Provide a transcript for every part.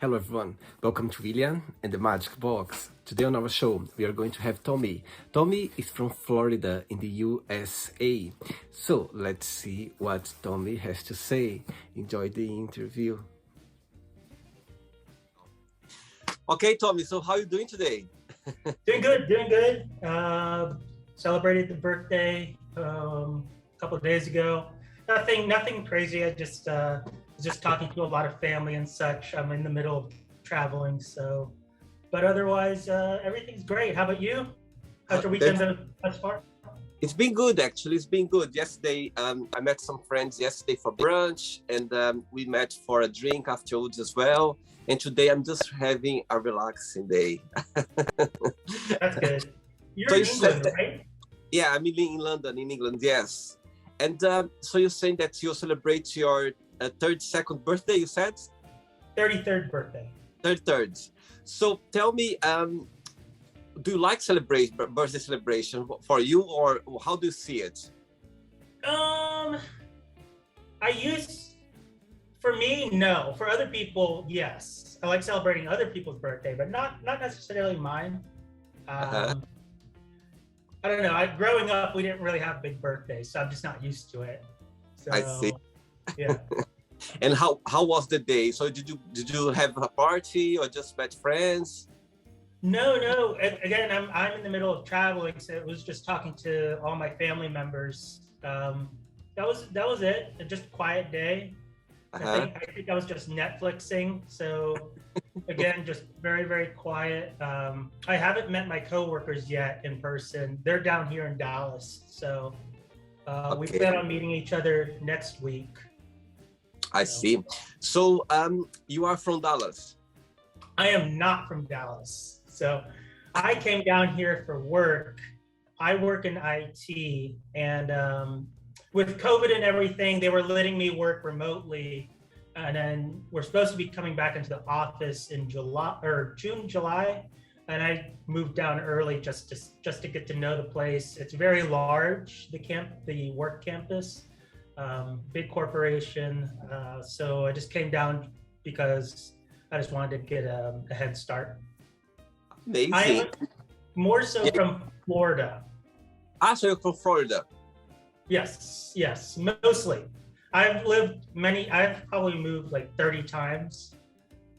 Hello everyone, welcome to William and the Magic Box. Today on our show, we are going to have Tommy. Tommy is from Florida in the USA. So let's see what Tommy has to say. Enjoy the interview. Okay, Tommy, so how are you doing today? Doing good, doing good. Celebrated the birthday a couple of days ago. Nothing crazy. I just talking to a lot of family and such. I'm in the middle of traveling, so. But otherwise, everything's great. How about you? How's your weekend been thus far? It's been good, actually. It's been good. Yesterday, I met some friends yesterday for brunch, and we met for a drink afterwards as well. And today, I'm just having a relaxing day. That's good. You're in England, right? Yeah, I'm in London, in England, yes. And so you're saying that you celebrate your 32nd birthday, you said? 33rd birthday. 33rd. So tell me, do you like birthday celebration for you, or how do you see it? For me, no. For other people, yes. I like celebrating other people's birthday, but not necessarily mine. I don't know. Growing up, we didn't really have big birthdays, so I'm just not used to it. So, I see. Yeah. And how was the day? So did you have a party or just met friends? No. Again, I'm in the middle of traveling, so it was just talking to all my family members. That was it. Just a quiet day. I think I was just Netflixing. So again, just very, very quiet. I haven't met my coworkers yet in person. They're down here in Dallas. So we plan on meeting each other next week. I see. So you are from Dallas? I am not from Dallas. So I came down here for work. I work in IT, and with COVID and everything, they were letting me work remotely. And then we're supposed to be coming back into the office in June, July. And I moved down early just to get to know the place. It's very large, the work campus. Big corporation, so I just came down because I just wanted to get a head start. Amazing. I'm more so from Florida. So you're from Florida? Yes, mostly. I've probably moved like 30 times.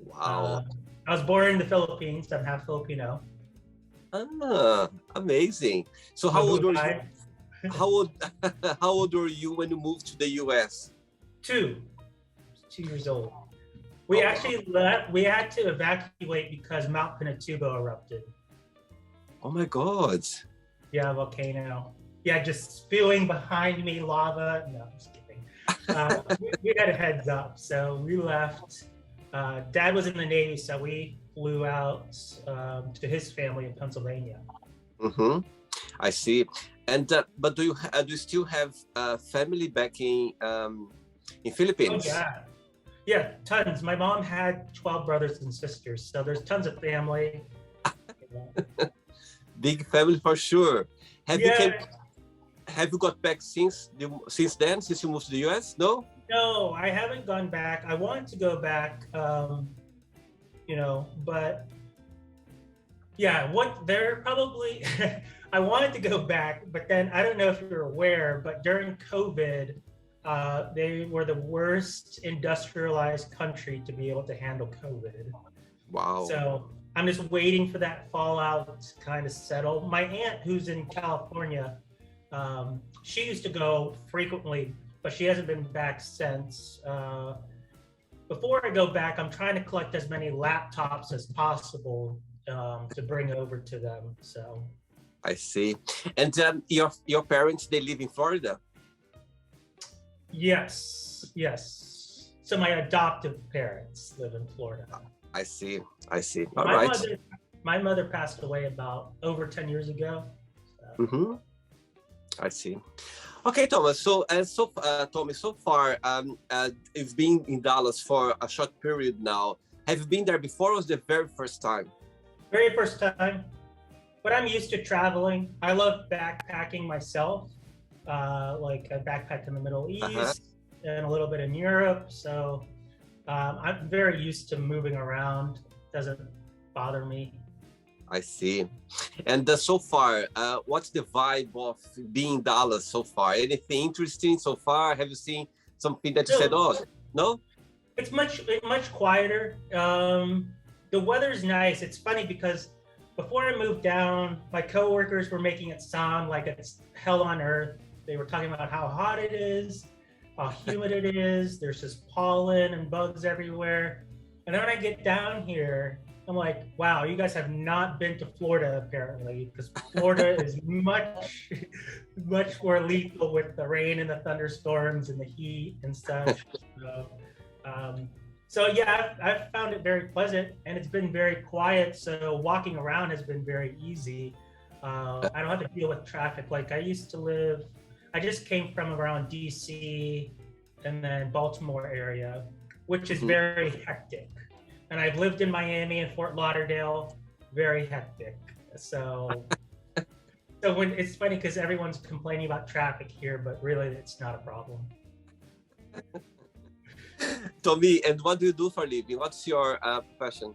Wow. I was born in the Philippines. I'm half Filipino. Amazing. So how old were you? How old were you when you moved to the US? 2 years old. We actually left. We had to evacuate because Mount Pinatubo erupted. Oh my God! Yeah, volcano. Yeah, just spewing behind me lava. No, I'm just kidding. We had a heads up, so we left. Dad was in the Navy, so we flew out to his family in Pennsylvania. Mm-hmm. I see. And but do you still have family back in Philippines? Oh, yeah, tons. My mom had 12 brothers and sisters, so there's tons of family. Big family for sure. Have you got back since you moved to the US? No, I haven't gone back. I wanted to go back, but yeah, they're probably. I wanted to go back, but then I don't know if you're aware, but during COVID, they were the worst industrialized country to be able to handle COVID. Wow. So I'm just waiting for that fallout to kind of settle. My aunt, who's in California, she used to go frequently, but she hasn't been back since. Before I go back, I'm trying to collect as many laptops as possible to bring over to them. So. I see. And your parents, they live in Florida? Yes. So my adoptive parents live in Florida. I see. All right. My mother passed away about over 10 years ago. So. Mm-hmm. I see. Okay, Thomas. So Tommy, so far, you've been in Dallas for a short period now. Have you been there before, or was the very first time? Very first time. But I'm used to traveling. I love backpacking myself. Like I backpacked in the Middle East and a little bit in Europe. So I'm very used to moving around. Doesn't bother me. I see. And so far, what's the vibe of being in Dallas so far? Anything interesting so far? Have you seen something that you said, No, oh, no? it's much quieter. The weather's nice. It's funny because before I moved down, my coworkers were making it sound like it's hell on earth. They were talking about how hot it is, how humid it is. There's just pollen and bugs everywhere. And then when I get down here, I'm like, wow, you guys have not been to Florida apparently, because Florida is much, much more lethal with the rain and the thunderstorms and the heat and stuff. So, um, so yeah, I've found it very pleasant, and it's been very quiet. So walking around has been very easy. I don't have to deal with traffic like I used to live. I just came from around DC and then Baltimore area, which is very hectic. And I've lived in Miami and Fort Lauderdale, very hectic. So when it's funny because everyone's complaining about traffic here, but really it's not a problem. Tommy, and what do you do for a living? What's your profession?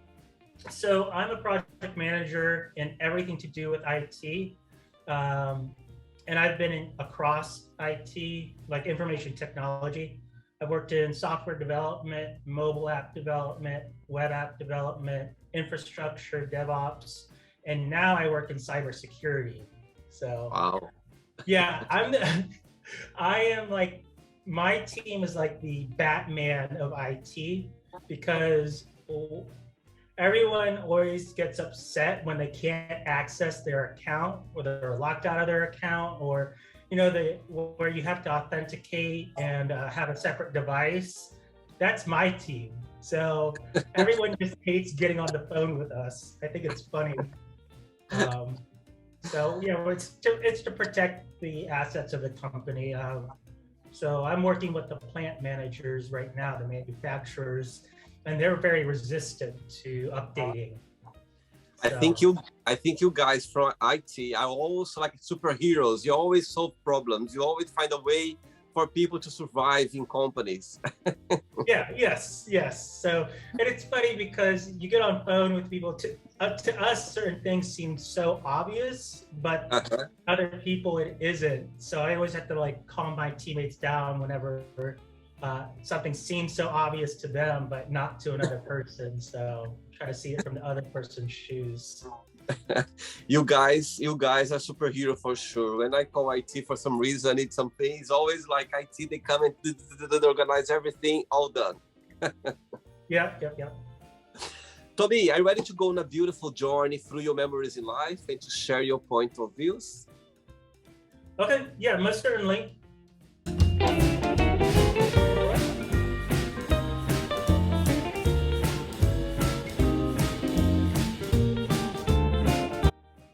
So I'm a project manager in everything to do with IT. And I've been across IT, like information technology. I've worked in software development, mobile app development, web app development, infrastructure, DevOps, and now I work in cybersecurity. So, wow. Yeah, I am like, my team is like the Batman of IT because everyone always gets upset when they can't access their account or they're locked out of their account, or where you have to authenticate and have a separate device. That's my team. So everyone just hates getting on the phone with us. I think it's funny. So it's to protect the assets of the company. So I'm working with the plant managers right now, the manufacturers, and they're very resistant to updating. I think you guys from IT are almost like superheroes. You always solve problems. You always find a way for people to survive in companies. Yes. So, and it's funny because you get on phone with people. To us, certain things seem so obvious, but other people it isn't. So I always have to like calm my teammates down whenever something seems so obvious to them, but not to another person. So try to see it from the other person's shoes. You guys are superhero for sure. When I call IT for some reason, it's something. It's always like IT. They come and organize everything, all done. Yeah. Tommy, are you ready to go on a beautiful journey through your memories in life and to share your point of views? Okay. Yeah, most certainly.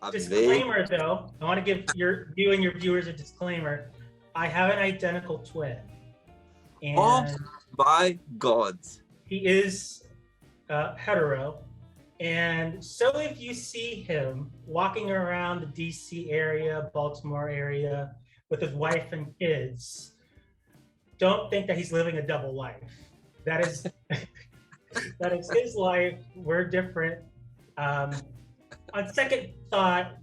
Disclaimer though, I want to give you and your viewers a disclaimer. I have an identical twin. And oh my God. He is hetero. And so if you see him walking around the DC area, Baltimore area with his wife and kids, don't think that he's living a double life. That is that is his life. We're different. On second thought,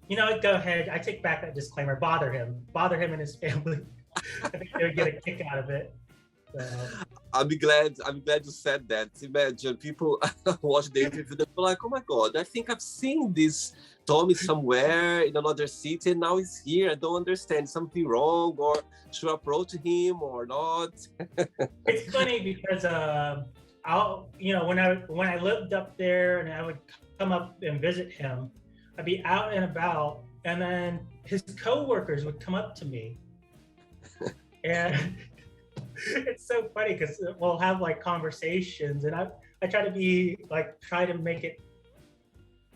go ahead. I take back that disclaimer. Bother him and his family. I think they would get a kick out of it. So. I'm glad you said that. Imagine people watch the interview, they're like, oh my God, I think I've seen this Tommy somewhere in another city, and now he's here. I don't understand, something wrong, or should I approach him or not? It's funny because when I lived up there and I would come up and visit him, I'd be out and about, and then his coworkers would come up to me, and it's so funny because we'll have like conversations, and I try to make it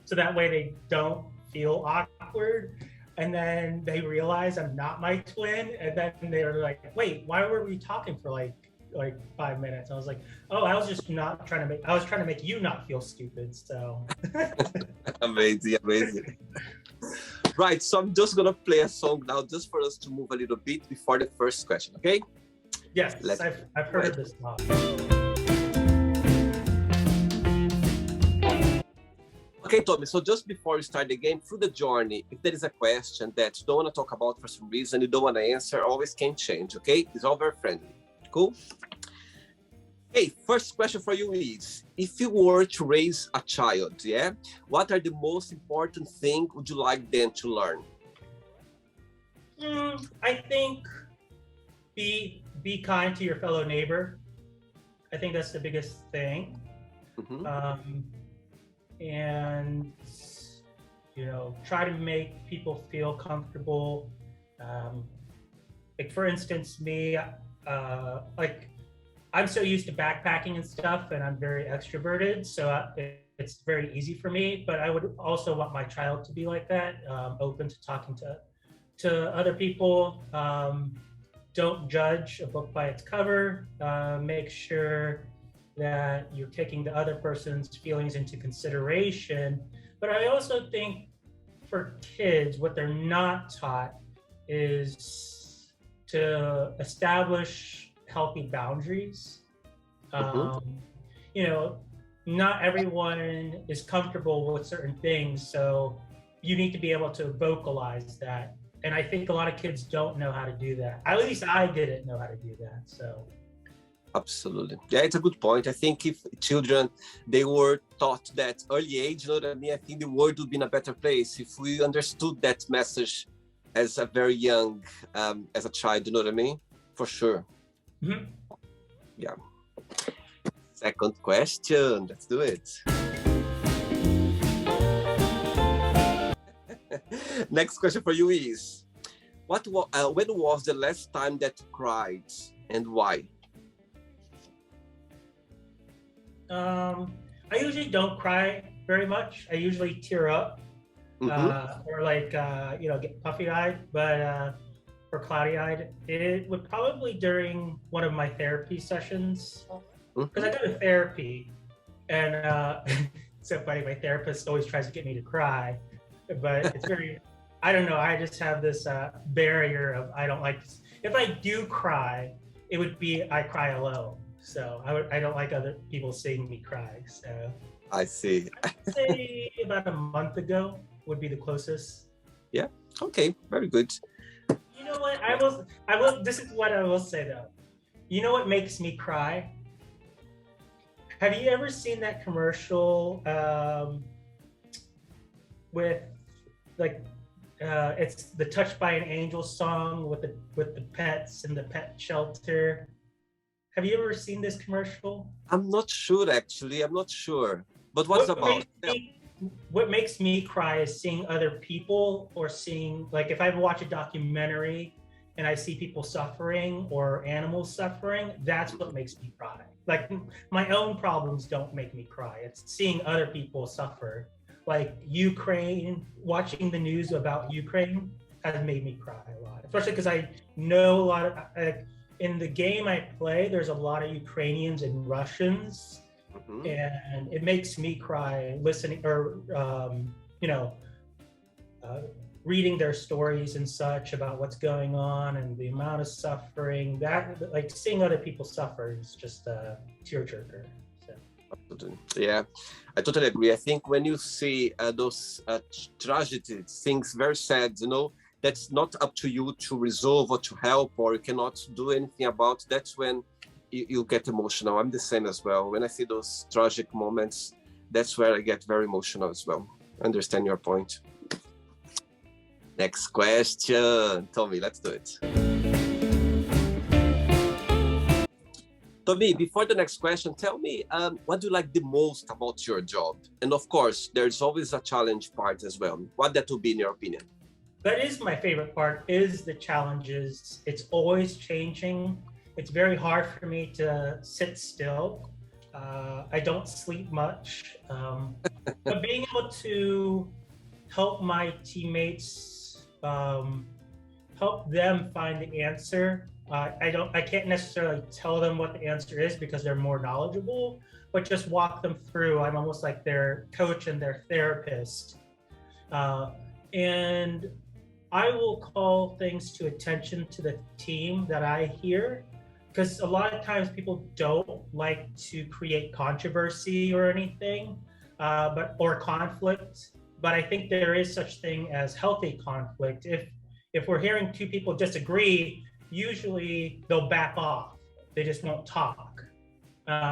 so that way they don't feel awkward, and then they realize I'm not my twin, and then they're like, wait, why were we talking for like 5 minutes? I was like, oh, I was trying to make you not feel stupid. So amazing. Right, so I'm just gonna play a song now just for us to move a little bit before the first question, okay? Yes, I've heard of this song. Okay, Tommy, so just before you start the game, through the journey, if there is a question that you don't want to talk about for some reason, you don't want to answer, always can change, okay? It's all very friendly. Cool? Hey, first question for you is, if you were to raise a child, yeah, what are the most important thing would you like them to learn? I think be kind to your fellow neighbor. I think that's the biggest thing. And try to make people feel comfortable. Like for instance, me, like I'm so used to backpacking and stuff, and I'm very extroverted, so it's very easy for me. But I would also want my child to be like that, open to talking to other people. Don't judge a book by its cover. Make sure that you're taking the other person's feelings into consideration. But I also think for kids, what they're not taught is to establish healthy boundaries. Not everyone is comfortable with certain things, so you need to be able to vocalize that. And I think a lot of kids don't know how to do that. At least I didn't know how to do that. So. Absolutely. Yeah, it's a good point. I think if children, they were taught that early age, you know what I mean? I think the world would be in a better place if we understood that message as a very young, as a child, you know what I mean? For sure. Yeah. Second question, let's do it. Next question for you is, when was the last time that you cried and why? I usually don't cry very much. I usually tear up, or like get puffy-eyed, but or cloudy-eyed. It would probably during one of my therapy sessions, because I go to therapy, and it's so funny. My therapist always tries to get me to cry, but it's very, I don't know. I just have this barrier of I don't like. If I do cry, it would be I cry alone. So I don't like other people seeing me cry. So I see. I'd say about a month ago would be the closest. Yeah. Okay. Very good. You know what? I will. This is what I will say though. You know what makes me cry? Have you ever seen that commercial with like it's the "Touched by an Angel" song with the pets in the pet shelter? Have you ever seen this commercial? I'm not sure, actually. I'm not sure. But what's about? What makes me cry is seeing other people, or seeing, like if I watch a documentary and I see people suffering or animals suffering, that's what makes me cry. Like my own problems don't make me cry. It's seeing other people suffer. Like Ukraine, watching the news about Ukraine has made me cry a lot, especially because I know a lot of, in the game I play, there's a lot of Ukrainians and Russians, and it makes me cry listening or, reading their stories and such about what's going on and the amount of suffering. That, like seeing other people suffer is just a tearjerker. So. Yeah, I totally agree. I think when you see those tragedies, things very sad, that's not up to you to resolve or to help, or you cannot do anything about. That's when you get emotional. I'm the same as well. When I see those tragic moments, that's where I get very emotional as well. I understand your point. Next question. Tommy, let's do it. Tommy, before the next question, tell me, what do you like the most about your job? And of course, there's always a challenge part as well. What that would be in your opinion? That is my favorite part, is the challenges. It's always changing. It's very hard for me to sit still. I don't sleep much. But being able to help my teammates, help them find the answer. I can't necessarily tell them what the answer is because they're more knowledgeable, but just walk them through. I'm almost like their coach and their therapist. And I will call things to attention to the team that I hear, because a lot of times people don't like to create controversy or anything, or conflict. But I think there is such thing as healthy conflict. If we're hearing two people disagree, usually they'll back off. They just won't talk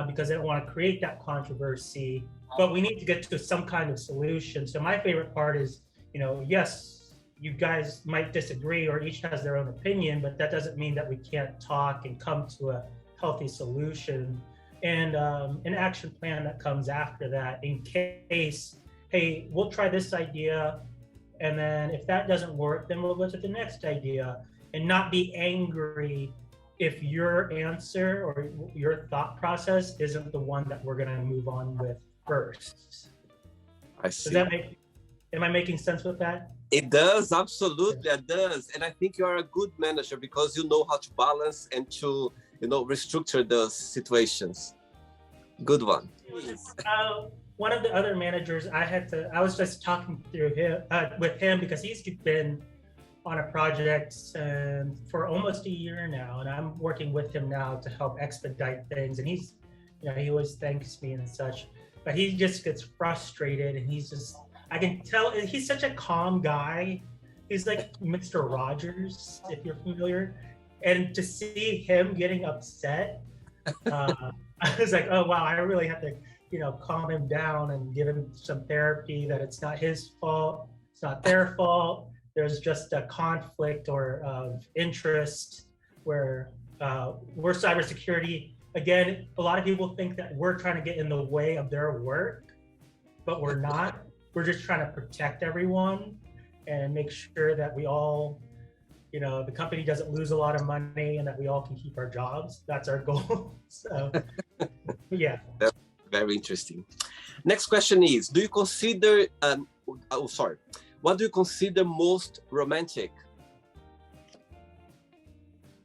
because they don't want to create that controversy. But we need to get to some kind of solution. So my favorite part is, yes, you guys might disagree or each has their own opinion, but that doesn't mean that we can't talk and come to a healthy solution and an action plan that comes after that in case, hey, we'll try this idea. And then if that doesn't work, then we'll go to the next idea and not be angry if your answer or your thought process isn't the one that we're going to move on with first. I see. Am I making sense with that? It does, absolutely, it does. And I think you are a good manager because you know how to balance and to, restructure those situations. Good one. One of the other managers, I was just talking through with him because he's been on a project for almost a year now, and I'm working with him now to help expedite things. And he's, he always thanks me and such, but he just gets frustrated, and I can tell he's such a calm guy. He's like Mr. Rogers, if you're familiar. And to see him getting upset, I was like, oh wow, I really have to, calm him down and give him some therapy that it's not his fault, it's not their fault. There's just a conflict or of interest where we're cybersecurity. Again, a lot of people think that we're trying to get in the way of their work, but we're not. We're just trying to protect everyone and make sure that we all, the company doesn't lose a lot of money and that we all can keep our jobs. That's our goal. So, yeah. That's very interesting. Next question is, what do you consider most romantic?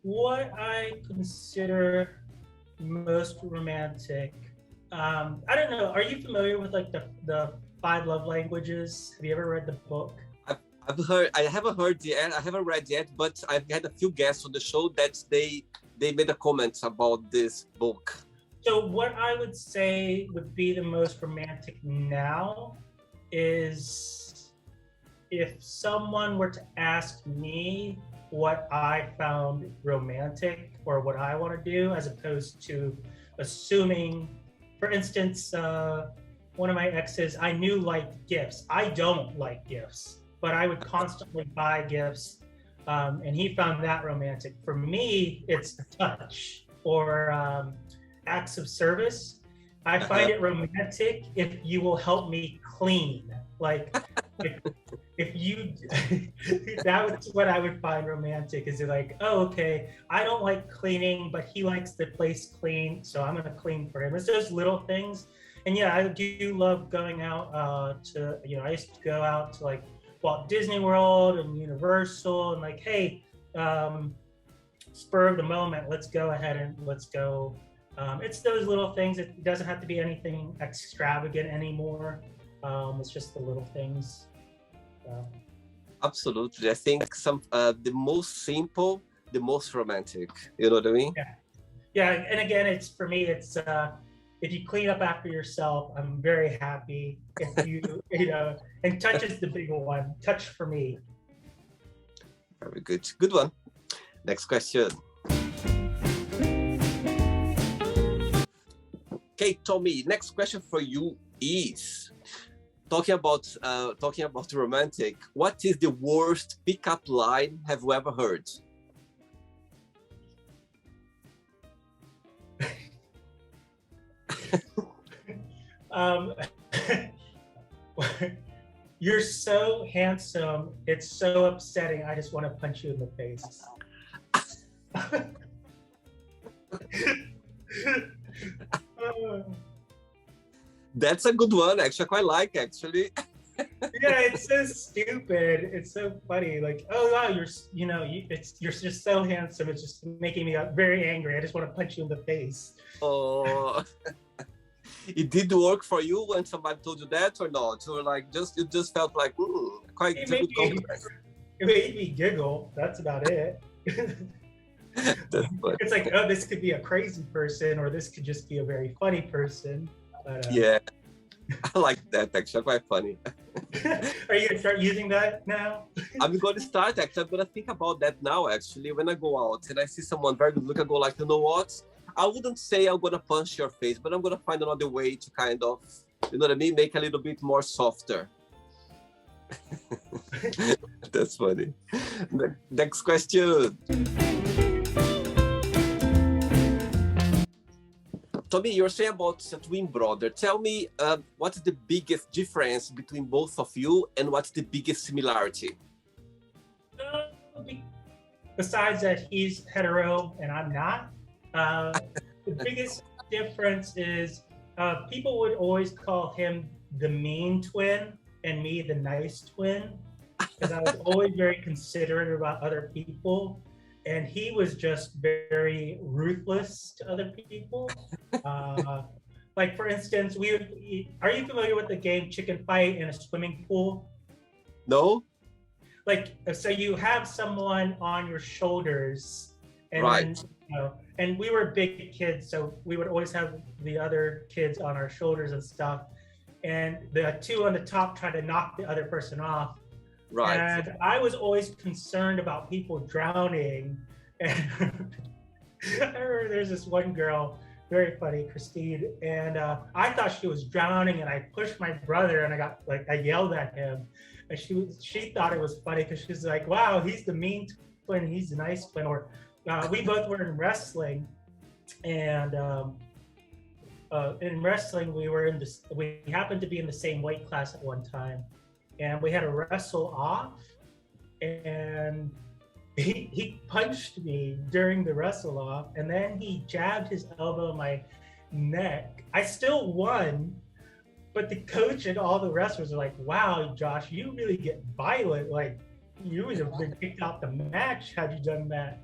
What I consider most romantic, I don't know. Are you familiar with like the 5 love languages? Have you ever read the book? I've heard. I haven't heard yet. I haven't read yet, but I've had a few guests on the show that they made a comment about this book. So what I would say would be the most romantic now is if someone were to ask me what I found romantic or what I want to do, as opposed to assuming, for instance, one of my exes, I knew liked gifts. I don't like gifts, but I would constantly buy gifts, and he found that romantic. For me, it's touch or acts of service. I find it romantic if you will help me clean. Like, if you, that's what I would find romantic, is like, oh, okay, I don't like cleaning, but he likes the place clean, so I'm going to clean for him. It's those little things. And yeah, I do love going out to, I used to go out to like Walt Disney World and Universal and like, hey, spur of the moment, let's go ahead and let's go. It's those little things. It doesn't have to be anything extravagant anymore. It's just the little things. Absolutely. I think the most simple, the most romantic. You know what I mean? Yeah. And again, it's for me, it's if you clean up after yourself, I'm very happy. If you, and touch is the big one. Touch for me. Very good. Good one. Next question. Okay, Tommy, next question for you is, talking about romantic, what is the worst pickup line have you ever heard? You're so handsome, it's so upsetting, I just want to punch you in the face. That's a good one, actually. I quite like, actually. Yeah, it's so stupid. It's so funny. Like, oh wow, you're just so handsome. It's just making me very angry. I just want to punch you in the face. Oh, it did work for you when somebody told you that, or not? Or like, you just felt like, quite a good compliment. It made me giggle. That's about it. It's like, oh, this could be a crazy person, or this could just be a very funny person. But, yeah. I like that, actually, quite funny. Are you gonna start using that now? I'm going to start, actually. I'm going to think about that now, actually. When I go out and I see someone very good looking, I go like, you know what? I wouldn't say I'm going to punch your face, but I'm going to find another way to kind of, you know what I mean? Make a little bit more softer. That's funny. Next question. Tommy, you're saying about a twin brother. Tell me, what's the biggest difference between both of you and what's the biggest similarity? Besides that he's hetero and I'm not, the biggest difference is people would always call him the mean twin and me the nice twin, because I was always very considerate about other people. And he was just very ruthless to other people. Like for instance, are you familiar with the game Chicken Fight in a swimming pool? No? Like, so you have someone on your shoulders, and right. then, and we were big kids, so we would always have the other kids on our shoulders and stuff. And the two on the top try to knock the other person off. Right. And I was always concerned about people drowning. And I remember there's this one girl, very funny, Christine, and I thought she was drowning, and I pushed my brother, and I yelled at him, and she thought it was funny because she's like, "Wow, he's the mean twin, he's the nice twin." Or we both were in wrestling, and in wrestling we happened to be in the same weight class at one time. And we had to wrestle off, and he punched me during the wrestle off, and then he jabbed his elbow in my neck. I still won, but the coach and all the wrestlers are like, "Wow, Josh, you really get violent. Like, you would have been kicked out the match had you done that."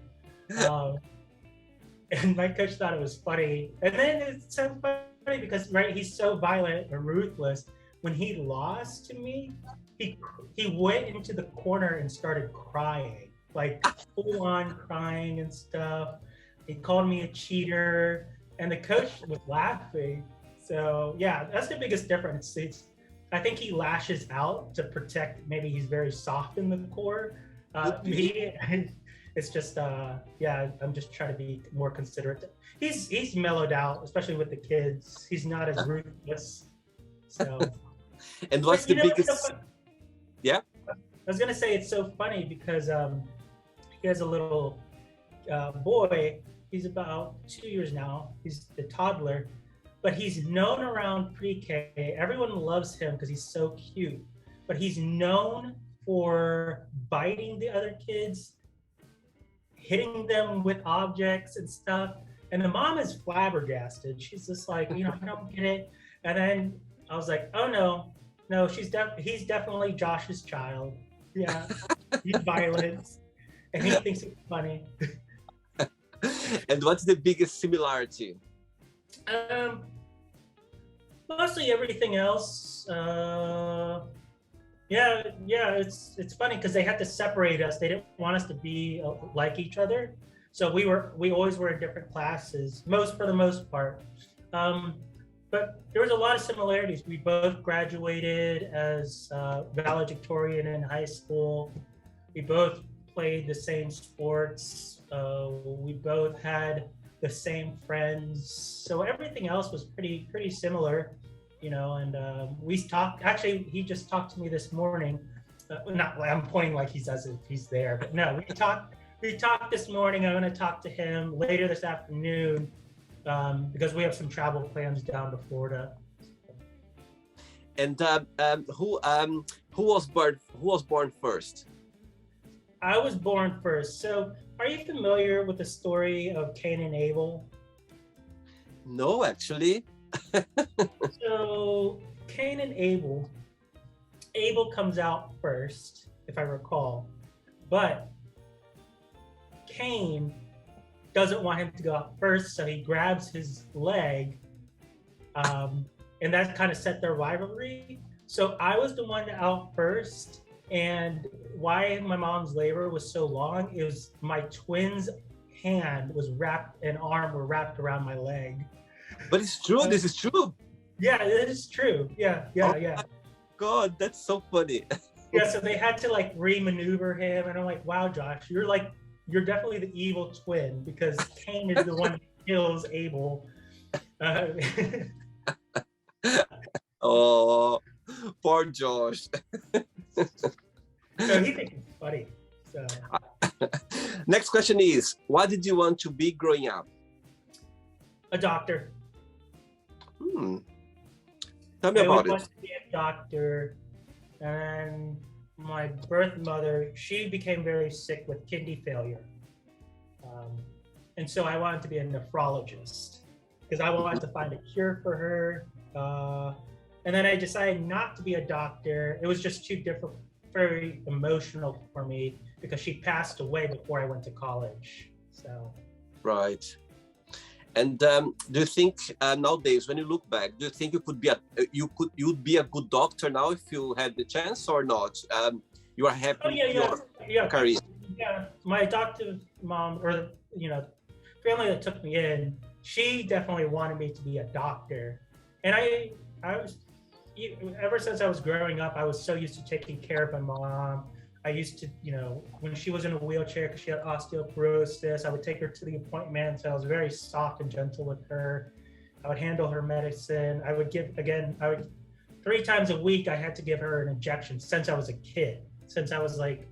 And my coach thought it was funny. And then it's so funny because, right, he's so violent and ruthless. When he lost to me, he went into the corner and started crying, like full on crying and stuff. He called me a cheater, and the coach was laughing. So yeah, that's the biggest difference. I think he lashes out to protect. Maybe he's very soft in the core. Me, it's just yeah. I'm just trying to be more considerate. He's mellowed out, especially with the kids. He's not as ruthless. So. And what's the biggest? Yeah. I was gonna say it's so funny because he has a little boy. He's about 2 years now. He's a toddler, but he's known around pre-K. Everyone loves him because he's so cute. But he's known for biting the other kids, hitting them with objects and stuff. And the mom is flabbergasted. She's just like, I don't get it. And then I was like, oh no, he's definitely Josh's child. Yeah, he's violent, and he thinks it's funny. And what's the biggest similarity? Mostly everything else. Yeah, it's funny because they had to separate us. They didn't want us to be like each other, so we always were in different classes. For the most part. But there was a lot of similarities. We both graduated as valedictorian in high school. We both played the same sports. We both had the same friends. So everything else was pretty similar, and we talked. Actually, he just talked to me this morning. I'm pointing like he's as if he's there, but no, we talked this morning. I'm going to talk to him later this afternoon. Because we have some travel plans down to Florida. And who was born first? I was born first. So, are you familiar with the story of Cain and Abel? No, actually. So, Cain and Abel comes out first, if I recall, but Cain doesn't want him to go out first, so he grabs his leg, and that kind of set their rivalry. So I was the one out first, and why my mom's labor was so long is my twin's hand was wrapped and arm were wrapped around my leg. But it's true. This is true. Yeah, it is true. Yeah, yeah, Oh yeah. my God, that's so funny. Yeah, so they had to like re-maneuver him, and I'm like, wow, Josh, you're definitely the evil twin because Cain is the one who kills Abel. Uh, Oh, poor Josh. so he thinks it's funny. So Next question is, what did you want to be growing up? a doctor. Tell me I always about it. wanted to be a doctor, and my birth mother, she became very sick with kidney failure. And so I wanted to be a nephrologist because I wanted to find a cure for her. And then I decided not to be a doctor. It was just too different, very emotional for me because she passed away before I went to college. So, Right. And do you think nowadays, when you look back, do you think you'd be a good doctor now if you had the chance or not? You are happy oh yeah, with yeah, your career. yeah. My adoptive mom, or family that took me in, she definitely wanted me to be a doctor, and I was ever since I was growing up, I was so used to taking care of my mom. I used to, when she was in a wheelchair because she had osteoporosis, I would take her to the appointments. I was very soft and gentle with her. I would handle her medicine. I would 3 times a week, I had to give her an injection since I was a kid, since I was like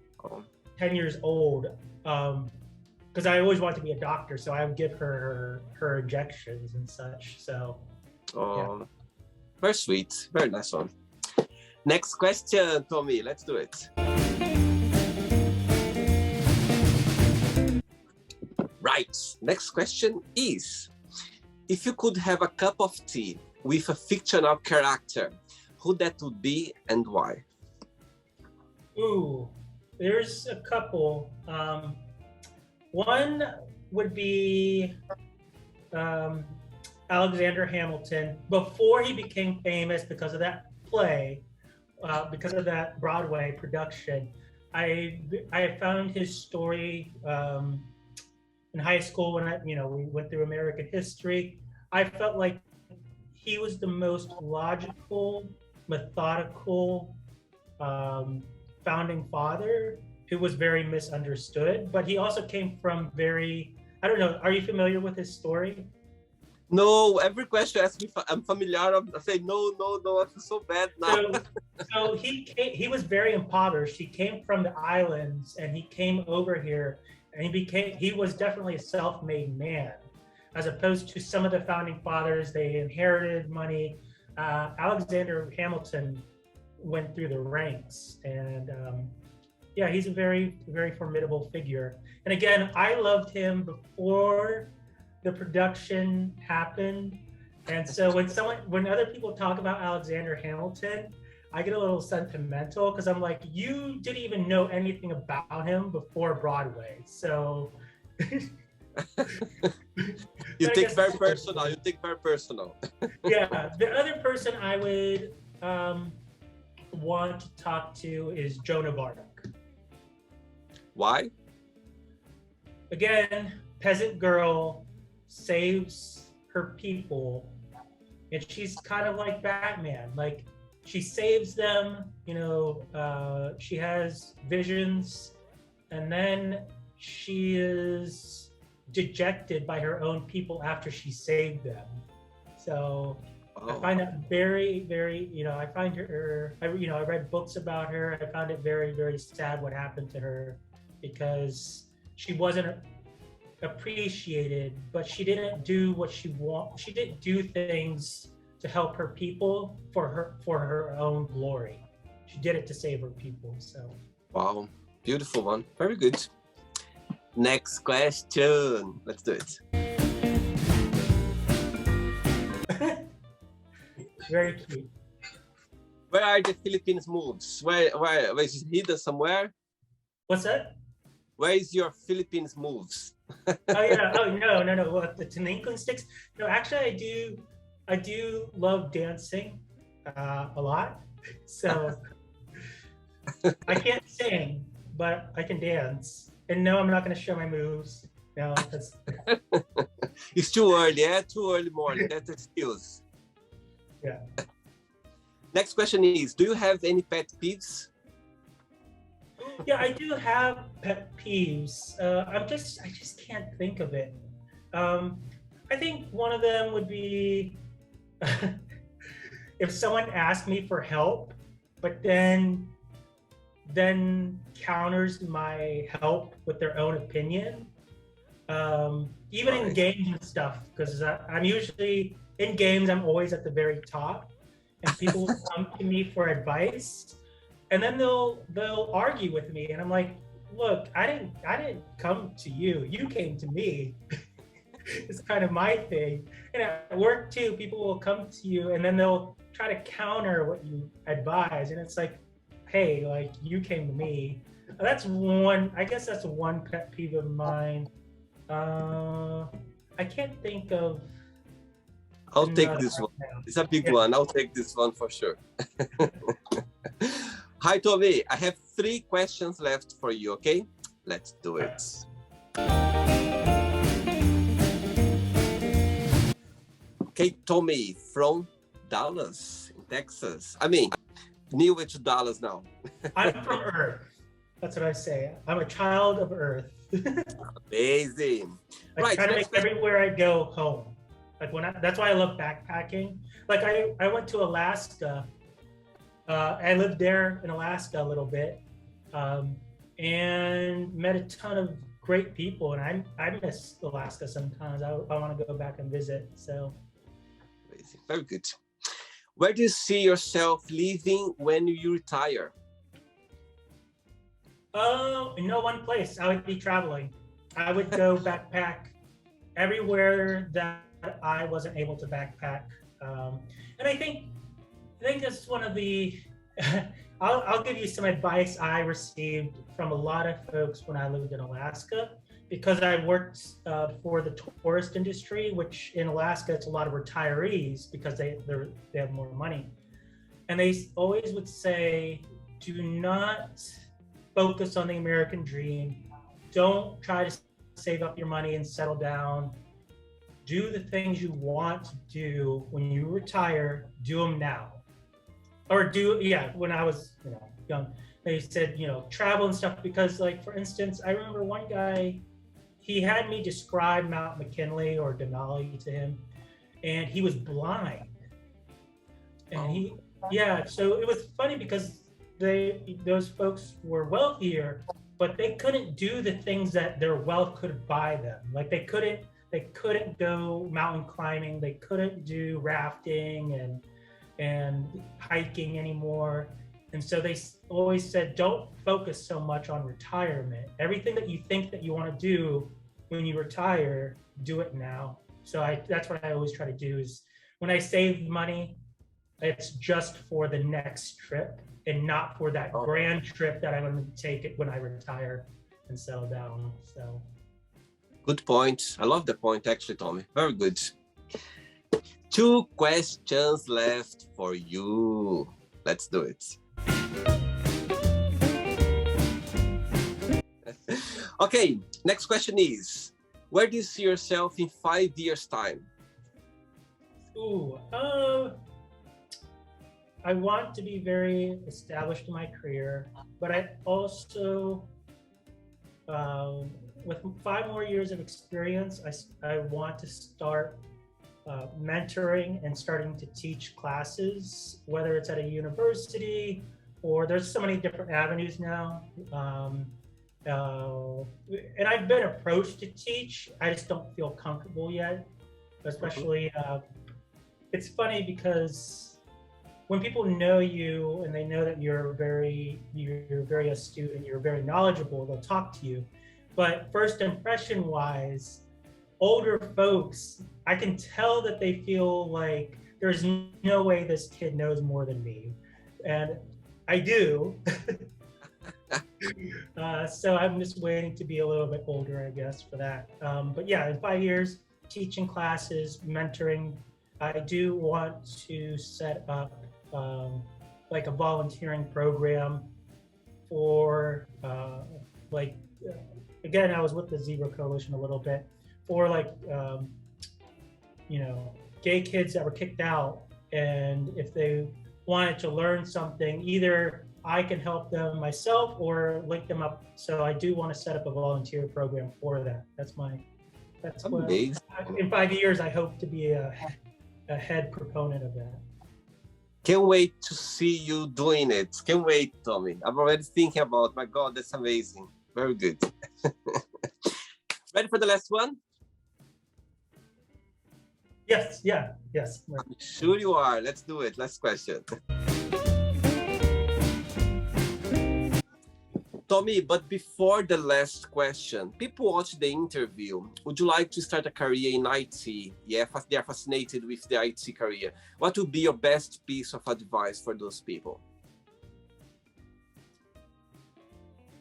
10 years old. Because I always wanted to be a doctor, so I would give her injections and such. So, yeah. Very sweet, very nice one. Next question, Tommy, let's do it. Right, next question is, if you could have a cup of tea with a fictional character, who that would be and why? Ooh, there's a couple. One would be Alexander Hamilton before he became famous because of that play, because of that Broadway production. I found his story in high school when we went through American history. I felt like he was the most logical, methodical founding father who was very misunderstood, but he also came from I don't know, are you familiar with his story? No, every question asks me if I'm familiar. I say no, I feel so bad now. So he was very impoverished. He came from the islands and he came over here, and he was definitely a self-made man, as opposed to some of the founding fathers. They inherited money. Alexander Hamilton went through the ranks, and he's a very, very formidable figure. And again, I loved him before the production happened. And so when other people talk about Alexander Hamilton, I get a little sentimental because I'm like, you didn't even know anything about him before Broadway. So You take very personal. Yeah. The other person I would want to talk to is Joan of Arc. Why? Again, peasant girl, saves her people, and she's kind of like Batman. Like, she saves them, she has visions, and then she is dejected by her own people after she saved them. So I find that very, very, I find her, I read books about her. I found it very, very sad what happened to her, because she wasn't appreciated, but she didn't do what she wanted. She didn't do things to help her people for her own glory. She did it to save her people. So wow, beautiful one, very good. Next question, let's do it. Very cute. Where are the Philippines moves? Where is it hidden somewhere? What's that? Where is your Philippines moves? Oh yeah. Oh no. What, the tinkling sticks? No, actually, I do love dancing a lot. So I can't sing, but I can dance. And no, I'm not going to show my moves. No, that's It's too early. Yeah, too early morning. That's excuse. Yeah. Next question is, do you have any pet peeves? Yeah, I do have pet peeves. I just can't think of it. I think one of them would be if someone asked me for help, but then counters my help with their own opinion. Even in Right. games and stuff, because I'm usually in games, I'm always at the very top, and people will come to me for advice, and then they'll argue with me, and I'm like, look, I didn't come to you, you came to me. It's kind of my thing. And at work too, people will come to you and then they'll try to counter what you advise, and it's like, hey, like, you came to me. That's one, I guess that's one pet peeve of mine. I can't think of I'll take another this one. right now. It's a big Yeah. one. I'll take this one for sure. Hi, Tommy. I have 3 questions left for you, okay? Let's do it. Okay, Tommy from Dallas, in Texas. I mean, new to Dallas now. I'm from Earth. That's what I say. I'm a child of Earth. Amazing. I Right, try to next make everywhere I go home. Like that's why I love backpacking. Like I went to Alaska. I lived there in Alaska a little bit, and met a ton of great people. And I miss Alaska sometimes. I want to go back and visit. So Amazing. Very good. Where do you see yourself living when you retire? no one place. I would be traveling. I would go backpack everywhere that I wasn't able to backpack. And I think that's one of the. I'll give you some advice I received from a lot of folks when I lived in Alaska, because I worked for the tourist industry, which in Alaska it's a lot of retirees because they have more money, and they always would say, do not focus on the American dream. Don't try to save up your money and settle down. Do the things you want to do when you retire. Do them now. Or when I was young, they said, travel and stuff, because, like, for instance, I remember one guy, he had me describe Mount McKinley or Denali to him, and he was blind. And so it was funny because those folks were wealthier, but they couldn't do the things that their wealth could buy them. Like they couldn't go mountain climbing, they couldn't do rafting and hiking anymore. And so they always said, don't focus so much on retirement. Everything that you think that you want to do when you retire, do it now. So that's what I always try to do, is when I save money, it's just for the next trip and not for that grand trip that I'm going to take it when I retire and settle down. So Good point. I love the point, actually, Tommy. Very good. 2 questions left for you. Let's do it. Okay, next question is, where do you see yourself in 5 years' time? I want to be very established in my career, but I also, with 5 more years of experience, I want to start mentoring and starting to teach classes, whether it's at a university or there's so many different avenues now. And I've been approached to teach. I just don't feel comfortable yet, especially, it's funny because when people know you and they know that you're very astute and you're very knowledgeable, they'll talk to you. But first impression wise, older folks, I can tell that they feel like there's no way this kid knows more than me. And I do. So I'm just waiting to be a little bit older, I guess, for that. But yeah, in 5 years, teaching classes, mentoring. I do want to set up like a volunteering program for again, I was with the Zebra Coalition a little bit, for gay kids that were kicked out And if they wanted to learn something, either I can help them myself or link them up. So I do want to set up a volunteer program for that. That's what Amazing. in 5 years I hope to be a head proponent of that. Can't wait to see you doing it. Can't wait, Tommy. I'm already thinking about, my God, that's amazing. Very good. Ready for the last one? Yes. I'm sure you are. Let's do it. Last question. Tommy, but before the last question, people watch the interview. Would you like to start a career in IT? Yeah, they are fascinated with the IT career. What would be your best piece of advice for those people?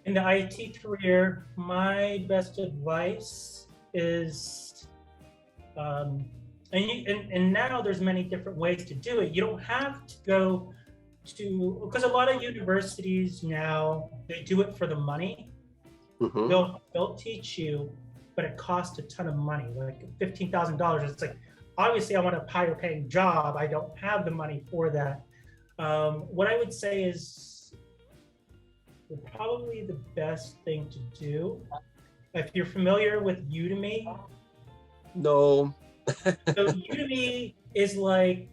In the IT career, my best advice is, and now there's many different ways to do it. You don't have to go to, because a lot of universities now, they do it for the money. Mm-hmm. They'll teach you, but it costs a ton of money, like $15,000. It's like, obviously I want a higher paying job. I don't have the money for that. What I would say is probably the best thing to do, if you're familiar with Udemy. No. So Udemy is like,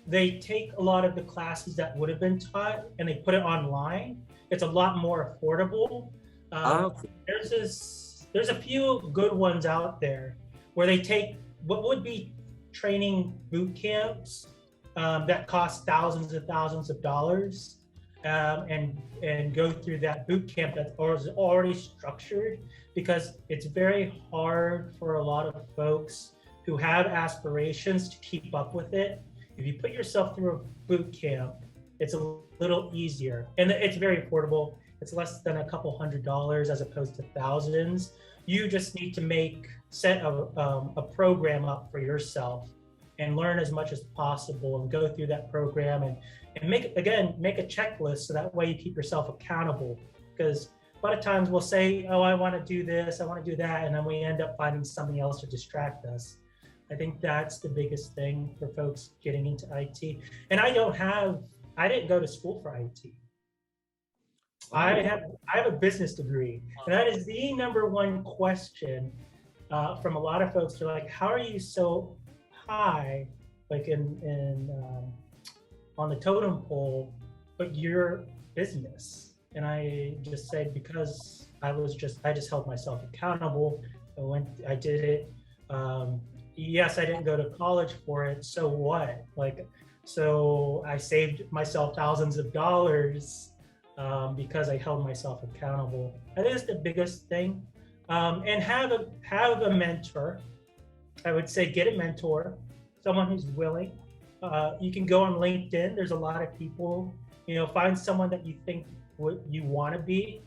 they take a lot of the classes that would have been taught and they put it online. It's a lot more affordable. There's a few good ones out there where they take what would be training boot camps that cost thousands and thousands of dollars and go through that boot camp that is already structured, because it's very hard for a lot of folks who have aspirations to keep up with it. If you put yourself through a boot camp, it's a little easier, and it's very affordable. It's less than a couple $100s as opposed to thousands. You just need to set a program up for yourself and learn as much as possible and go through that program and make a checklist so that way you keep yourself accountable. Because a lot of times we'll say, oh, I want to do this, I want to do that, and then we end up finding something else to distract us. I think that's the biggest thing for folks getting into IT. And I didn't go to school for IT. I have a business degree, and that is the number one question from a lot of folks. They're like, how are you so high, like on the totem pole, but you're business? And I just said, because I just held myself accountable. I did it. Yes, I didn't go to college for it. So what? So I saved myself thousands of dollars because I held myself accountable. I think that's the biggest thing. And have a mentor. I would say get a mentor, someone who's willing. You can go on LinkedIn. There's a lot of people. Find someone that you think you want to be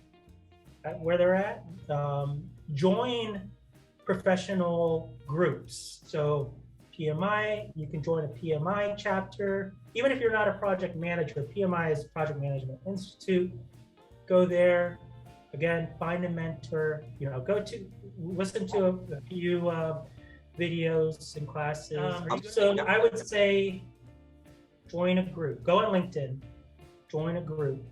at where they're at. Join professional groups. So PMI, you can join a PMI chapter. Even if you're not a project manager, PMI is Project Management Institute. Go there. Again, find a mentor. Listen to a few videos and classes. So I would say join a group. Go on LinkedIn. Join a group.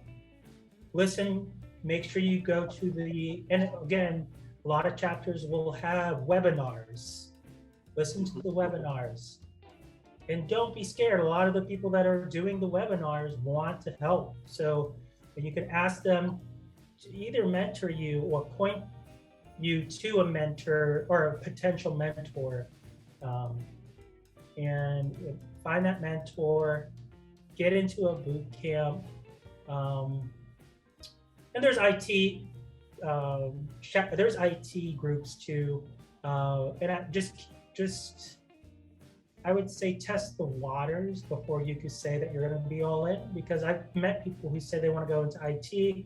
Listen. Make sure you go to and again, a lot of chapters will have webinars. Listen to the webinars. And don't be scared. A lot of the people that are doing the webinars want to help. So you can ask them to either mentor you or point you to a mentor or a potential mentor. And find that mentor, get into a boot camp. And there's IT. There's IT groups too, and I would say test the waters before you could say that you're going to be all in, because I've met people who say they want to go into IT,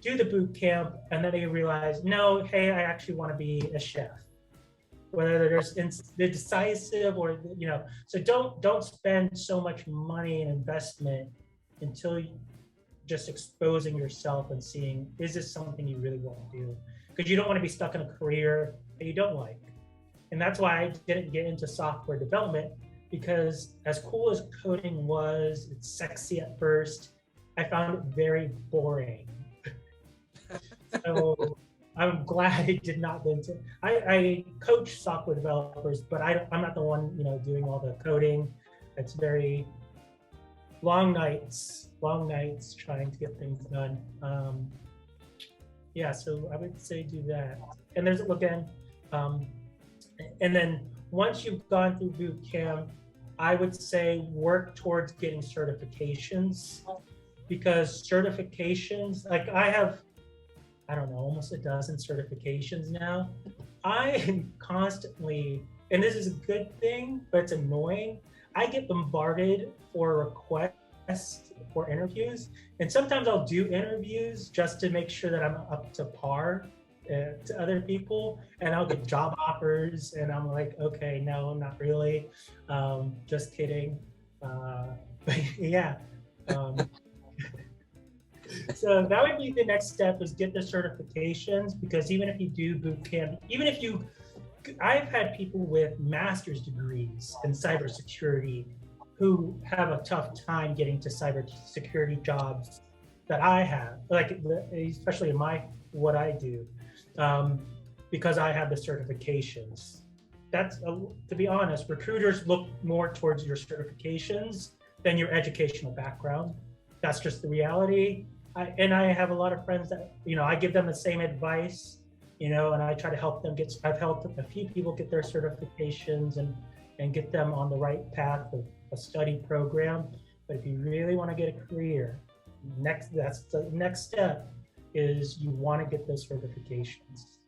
do the boot camp, and then they realize, no, hey, I actually want to be a chef. Whether they're decisive or so don't spend so much money and investment until just exposing yourself and seeing, is this something you really want to do? Because you don't want to be stuck in a career that you don't like. And that's why I didn't get into software development, because as cool as coding was, it's sexy at first, I found it very boring. So I'm glad it did not then. I coach software developers, but I'm not the one, doing all the coding. It's very long nights trying to get things done. Yeah, so I would say do that. And there's again, and then once you've gone through boot camp, I would say work towards getting certifications, because certifications, like I have, I don't know, almost a dozen certifications now. I am constantly, and this is a good thing, but it's annoying, I get bombarded for requests for interviews. And sometimes I'll do interviews just to make sure that I'm up to par to other people. And I'll get job offers and I'm like, okay, no, not really. Just kidding. But yeah. So that would be the next step, is get the certifications, because even if you do boot camp, I've had people with master's degrees in cybersecurity who have a tough time getting to cybersecurity jobs that I have, like especially in what I do, because I have the certifications. That's, to be honest, recruiters look more towards your certifications than your educational background. That's just the reality. And I have a lot of friends that, I give them the same advice, and I try to help them I've helped a few people get their certifications and get them on the right path of a study program. But if you really want to get a career, that's the next step, is you want to get those certifications.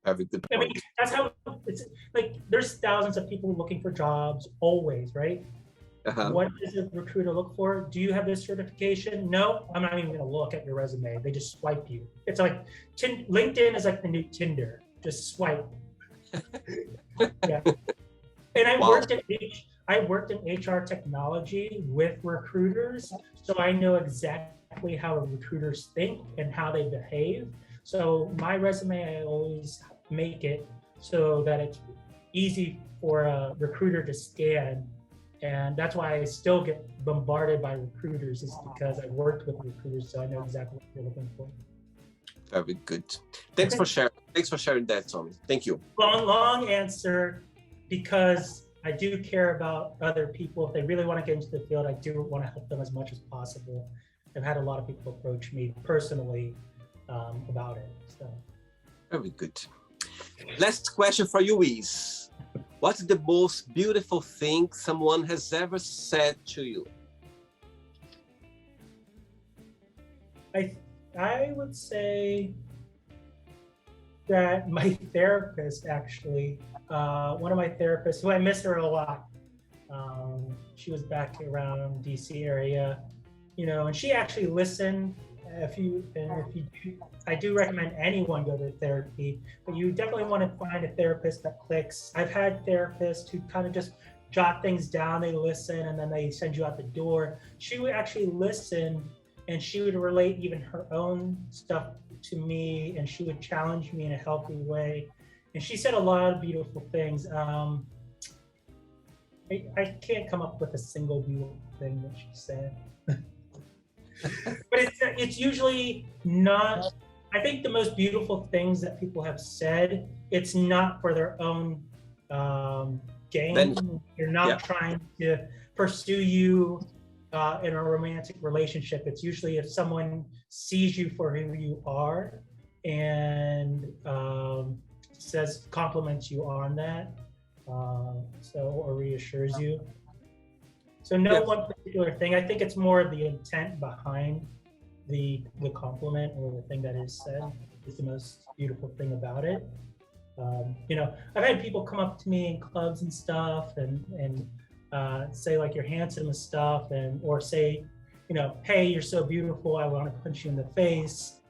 Have a good point. I mean, that's how it's like. There's thousands of people looking for jobs always, right? Uh-huh. What does a recruiter look for? Do you have this certification? No, I'm not even going to look at your resume. They just swipe you. It's like LinkedIn is like the new Tinder. Just swipe. Yeah. And I worked in HR technology with recruiters, so I know exactly how recruiters think and how they behave. So my resume, I always make it so that it's easy for a recruiter to scan. And that's why I still get bombarded by recruiters, is because I worked with recruiters, so I know exactly what they're looking for. Very good. Thanks for sharing that, Tommy. Thank you. Long answer, because I do care about other people. If they really want to get into the field, I do want to help them as much as possible. I've had a lot of people approach me personally about it. So. Very good. Last question for you is, what's the most beautiful thing someone has ever said to you? I would say that my therapist, actually, one of my therapists, who I miss her a lot, she was back around DC area, and she actually listened. I do recommend anyone go to therapy, but you definitely want to find a therapist that clicks. I've had therapists who kind of just jot things down, they listen, and then they send you out the door. She would actually listen, and she would relate even her own stuff to me, and she would challenge me in a healthy way. And she said a lot of beautiful things. I can't come up with a single beautiful thing that she said. But it's usually not, I think the most beautiful things that people have said, it's not for their own gain. You're not trying to pursue you in a romantic relationship. It's usually if someone sees you for who you are and compliments you on that, or reassures you. So one particular thing. I think it's more of the intent behind the compliment, or the thing that is said, is the most beautiful thing about it. I've had people come up to me in clubs and stuff and say like, you're handsome and stuff, or say, hey, you're so beautiful, I want to punch you in the face.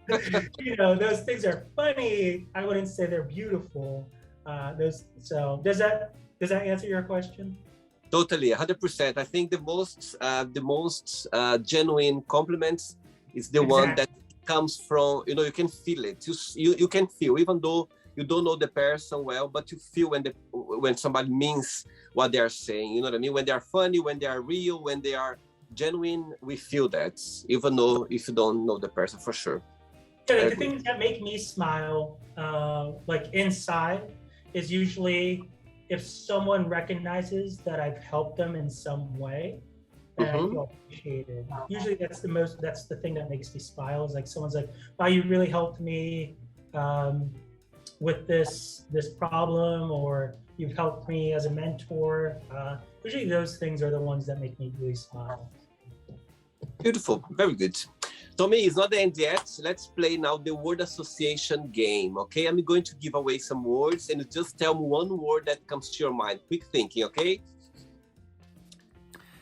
Those things are funny. I wouldn't say they're beautiful. So does that answer your question? Totally, 100%. I think the most genuine compliments is the one that comes from, you can feel it. You can feel, even though you don't know the person well, but you feel when somebody means what they are saying. You know what I mean? When they are funny, when they are real, when they are genuine, we feel that, even though if you don't know the person for sure. Yeah, the things that make me smile, like inside, is usually if someone recognizes that I've helped them in some way, and I feel appreciated. Usually, that's the thing that makes me smile. Is like someone's like, "Wow, you really helped me with this problem," or "You've helped me as a mentor." Usually, those things are the ones that make me really smile. Beautiful, very good. Tommy, it's not the end yet. Let's play now the word association game, okay? I'm going to give away some words and you just tell me one word that comes to your mind. Quick thinking, okay?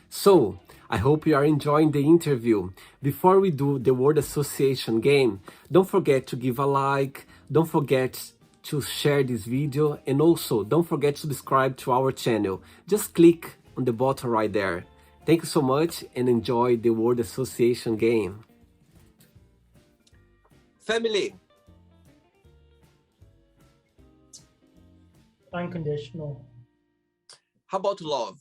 So, I hope you are enjoying the interview. Before we do the word association game, don't forget to give a like, don't forget to share this video, and also don't forget to subscribe to our channel. Just click on the button right there. Thank you so much and enjoy the word association game. Family. Unconditional. How about love?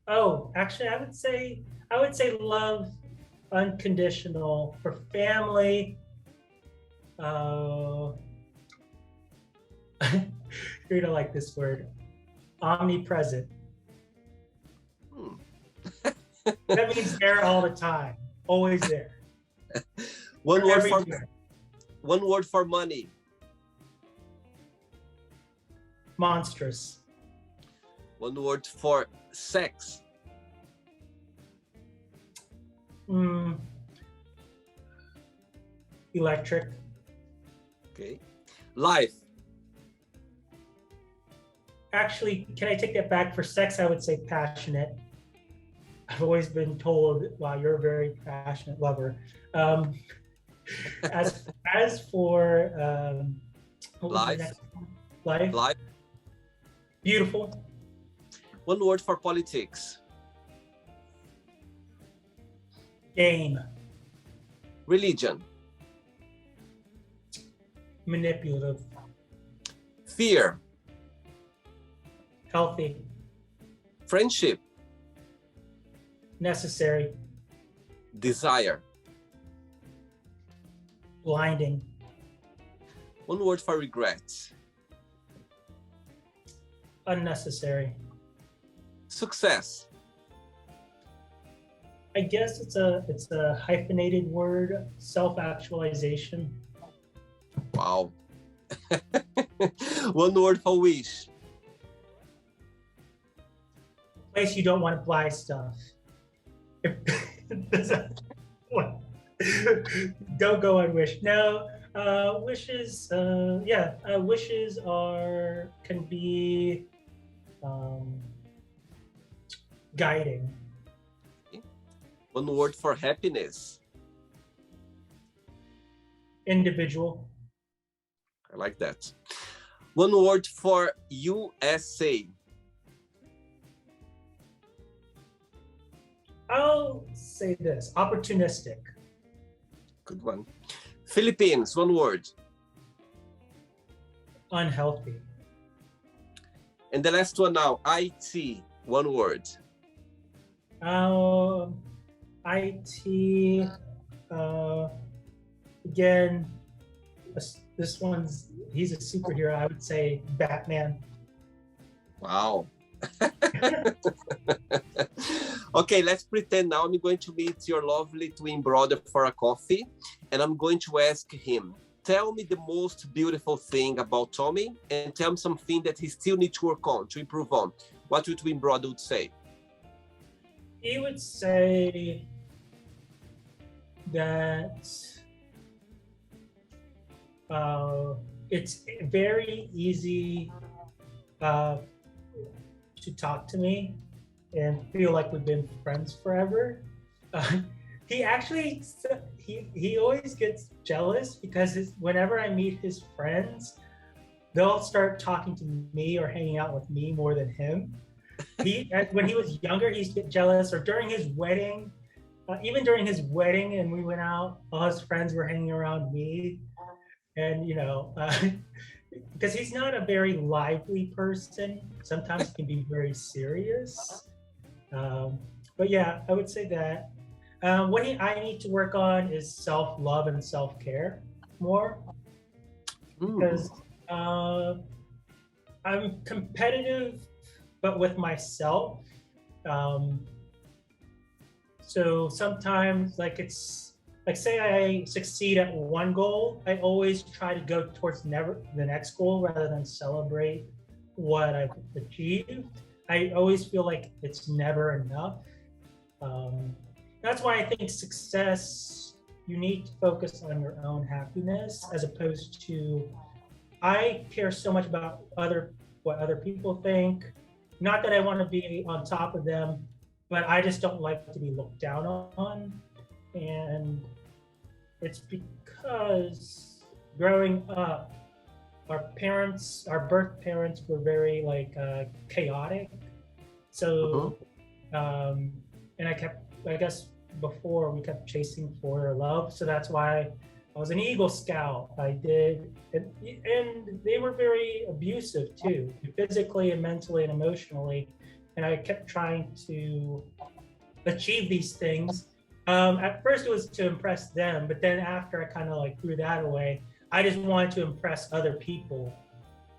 Oh, actually, I would say love unconditional. For family. You're gonna like this word. Omnipresent. That means there all the time, always there. One word for money. Monstrous. One word for sex. Electric. Okay. Life. Actually, can I take that back? For sex, I would say passionate. I've always been told, wow, you're a very passionate lover. As for life. Life. Beautiful. One word for politics. Game. Religion. Manipulative. Fear. Healthy. Friendship. Necessary. Desire. Blinding. One word for regret. Unnecessary. Success. I guess it's a hyphenated word. Self-actualization. Wow. One word for wish. Place you don't want to buy stuff. Don't go on Wish. No, wishes. Wishes can be guiding. One word for happiness. Individual. I like that. One word for USA. I'll say this: opportunistic. Good one. Philippines, one word. Unhealthy. And the last one now, IT, one word. IT. Again, this one's, he's a superhero. I would say Batman. Wow. Okay, let's pretend now I'm going to meet your lovely twin brother for a coffee, and I'm going to ask him, tell me the most beautiful thing about Tommy, and tell me something that he still needs to work on, to improve on. What your twin brother would say? He would say that it's very easy to talk to me and feel like we've been friends forever. He actually, he always gets jealous because whenever I meet his friends, they'll start talking to me or hanging out with me more than him. When he was younger, he used to get jealous, or during his wedding, even during his wedding and we went out, all his friends were hanging around me. and because he's not a very lively person. Sometimes he can be very serious. But yeah, I would say that. I need to work on is self-love and self-care more because I'm competitive, but with myself. Um, so sometimes, like it's like say I succeed at one goal, I always try to go towards never the next goal rather than celebrate what I've achieved. I always feel like it's never enough. That's why I think success, you need to focus on your own happiness as opposed to, I care so much about what other people think. Not that I want to be on top of them, but I just don't like to be looked down on. And it's because growing up, our birth parents were very chaotic. So, and I guess before we kept chasing for love. So that's why I was an Eagle Scout. I did, and they were very abusive too, physically and mentally and emotionally. And I kept trying to achieve these things. At first it was to impress them, but then after I kind of threw that away, I just wanted to impress other people.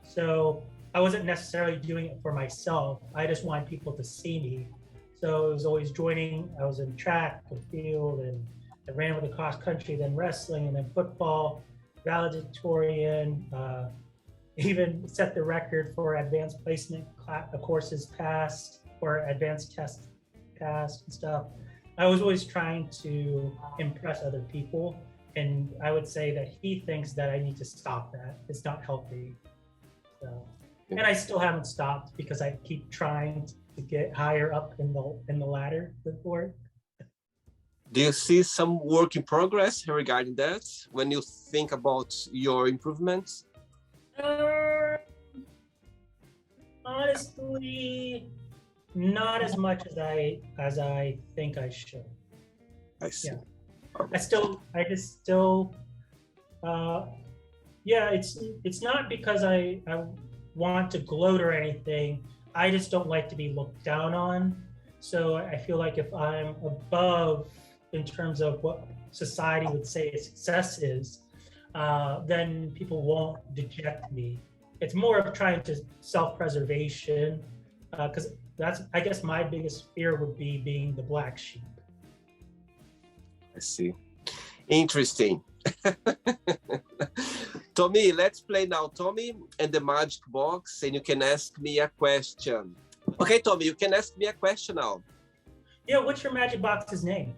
So I wasn't necessarily doing it for myself. I just wanted people to see me. So I was always I was in track and field, and I ran with the cross country, then wrestling, and then football, valedictorian, even set the record for advanced placement courses passed or advanced tests passed and stuff. I was always trying to impress other people. And I would say that he thinks that I need to stop that. It's not healthy. So, and I still haven't stopped because I keep trying to get higher up in the ladder with work. Do you see some work in progress regarding that when you think about your improvements? Honestly, not as much as I think I should. I see. Yeah. It's not because I want to gloat or anything. I just don't like to be looked down on. So I feel like if I'm above in terms of what society would say success is, then people won't deject me. It's more of trying to self-preservation, because I guess my biggest fear would be being the black sheep. I see. Interesting. Tommy, let's play now. Tommy and the magic box, and you can ask me a question. Okay, Tommy, you can ask me a question now. Yeah, what's your magic box's name?